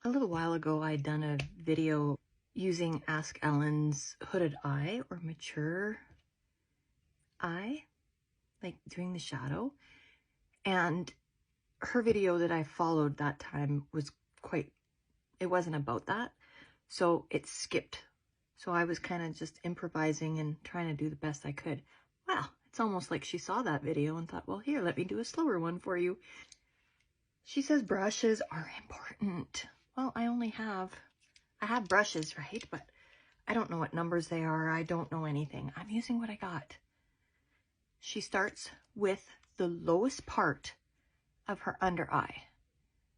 A little while ago, I'd done a video using Ask Ellen's hooded eye or mature eye, like doing the shadow. And her video that I followed that time was it wasn't about that. So it skipped. So I was kind of just improvising and trying to do the best I could. Well, it's almost like she saw that video and thought, well, here, let me do a slower one for you. She says brushes are important. Well, I have brushes, right? But I don't know what numbers they are. I don't know anything. I'm using what I got. She starts with the lowest part of her under eye,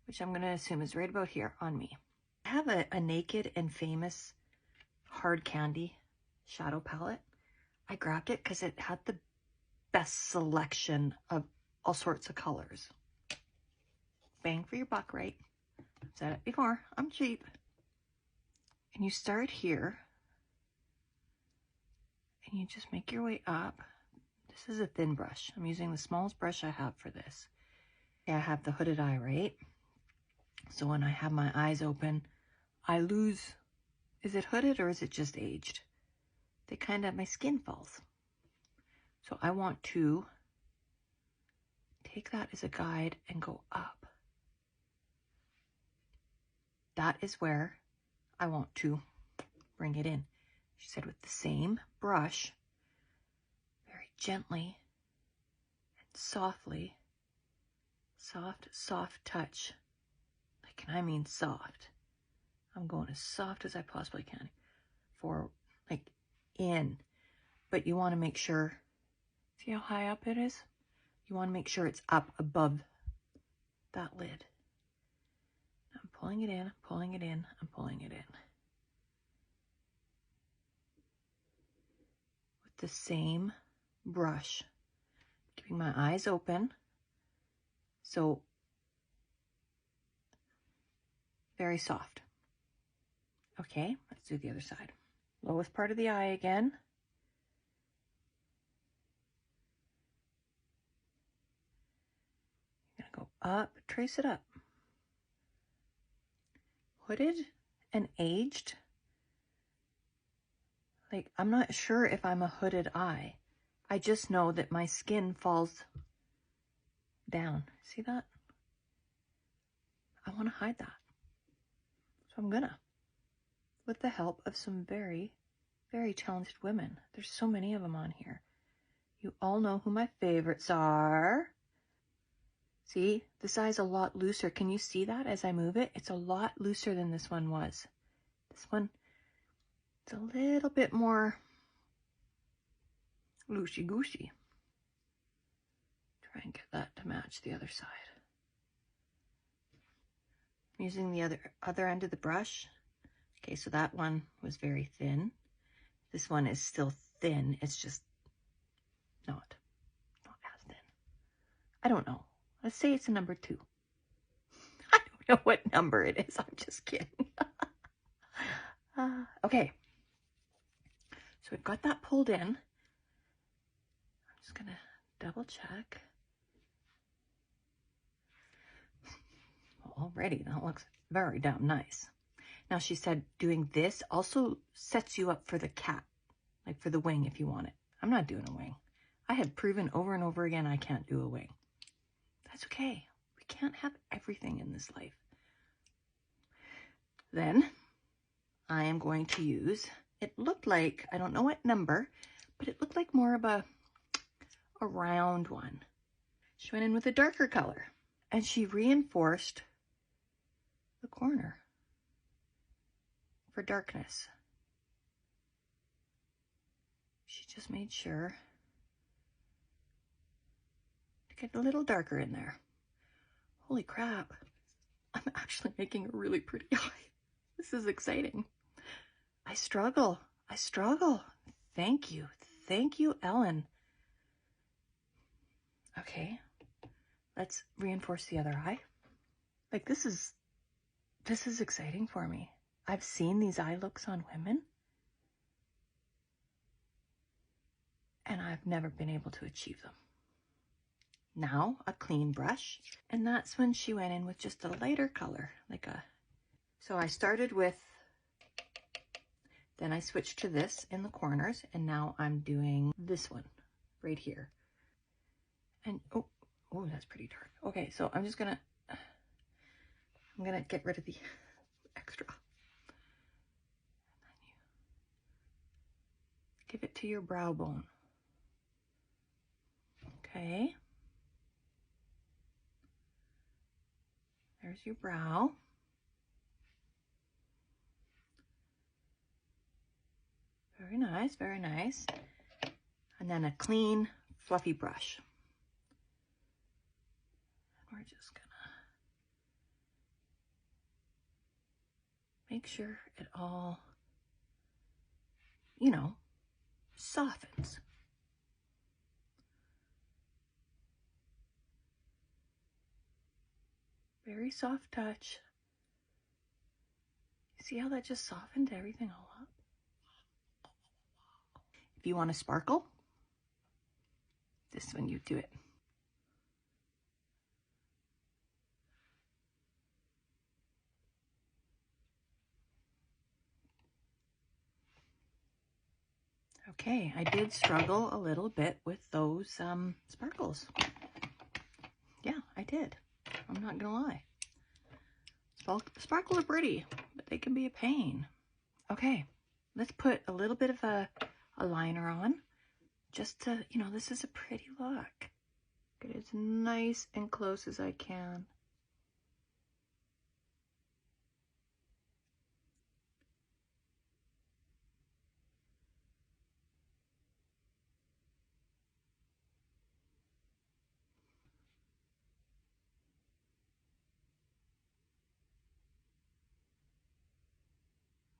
which I'm going to assume is right about here on me. I have a Naked and Famous hard candy shadow palette. I grabbed it because it had the best selection of all sorts of colors. Bang for your buck, right? I've said it before, I'm cheap. And you start here and you just make your way up. This is a thin brush. I'm using the smallest brush I have for this. Yeah, I have the hooded eye, right? So when I have my eyes open, I lose, is it hooded or is it just aged? My skin falls. So I want to take that as a guide and go up. That is where I want to bring it in. She said with the same brush, very gently and softly, soft touch. And I mean soft. I'm going as soft as I possibly can for in, but you want to make sure, see how high up it is? You want to make sure it's up above that lid. I'm pulling it in, I'm pulling it in, I'm pulling it in. With the same brush, keeping my eyes open. So very soft. Okay, let's do the other side. Lowest part of the eye again. You're gonna go up, trace it up. Hooded and aged. I'm not sure if I'm a hooded eye. I just know that my skin falls down. See that? I want to hide that. So I'm gonna. With the help of some very, very talented women. There's so many of them on here. You all know who my favorites are. See, this eye's a lot looser. Can you see that as I move it? It's a lot looser than this one was. This one, it's a little bit more loosey-goosey. Try and get that to match the other side. I'm using the other end of the brush. Okay, so that one was very thin. This one is still thin. It's just not as thin. I don't know. Let's say it's a number 2. I don't know what number it is. I'm just kidding. Okay. So we've got that pulled in. I'm just going to double check. Already, that looks very damn nice. Now, she said doing this also sets you up for the cat, like for the wing if you want it. I'm not doing a wing. I have proven over and over again I can't do a wing. That's okay. We can't have everything in this life. Then I am going to use, it looked like, I don't know what number, but it looked like more of a round one. She went in with a darker color and she reinforced the corner for darkness. She just made sure to get a little darker in there. Holy crap. I'm actually making a really pretty eye. This is exciting. I struggle. Thank you. Thank you, Ellen. Okay, let's reinforce the other eye. This is exciting for me. I've seen these eye looks on women, and I've never been able to achieve them. Now, a clean brush, and that's when she went in with just a lighter color, So I started with, then I switched to this in the corners, and now I'm doing this one right here. And oh, that's pretty dark. Okay, so I'm gonna get rid of the extra. And then you give it to your brow bone. Okay. There's your brow. Very nice, very nice. And then a clean, fluffy brush. We're just gonna make sure it all, you know, softens. Very soft touch. See how that just softened everything all up? If you want to sparkle, this one you do it. Okay, I did struggle a little bit with those sparkles. Yeah, I did. I'm not gonna lie. Sparkles are pretty, but they can be a pain. Okay, let's put a little bit of a liner on, just to, you know, this is a pretty look. Get it as nice and close as I can.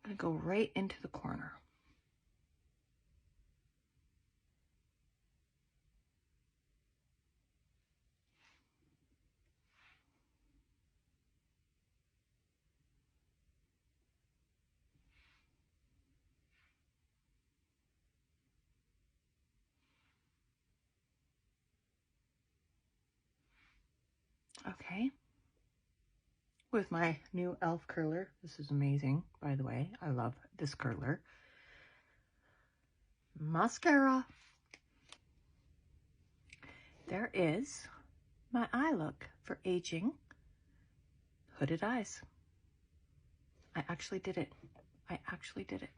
I'm gonna go right into the corner. Okay. With my new e.l.f. curler. This is amazing, by the way. I love this curler. Mascara. There is my eye look for aging hooded eyes. I actually did it. I actually did it.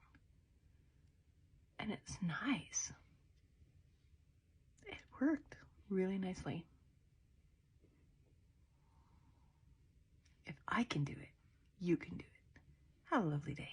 And it's nice. It worked really nicely. If I can do it, you can do it. Have a lovely day.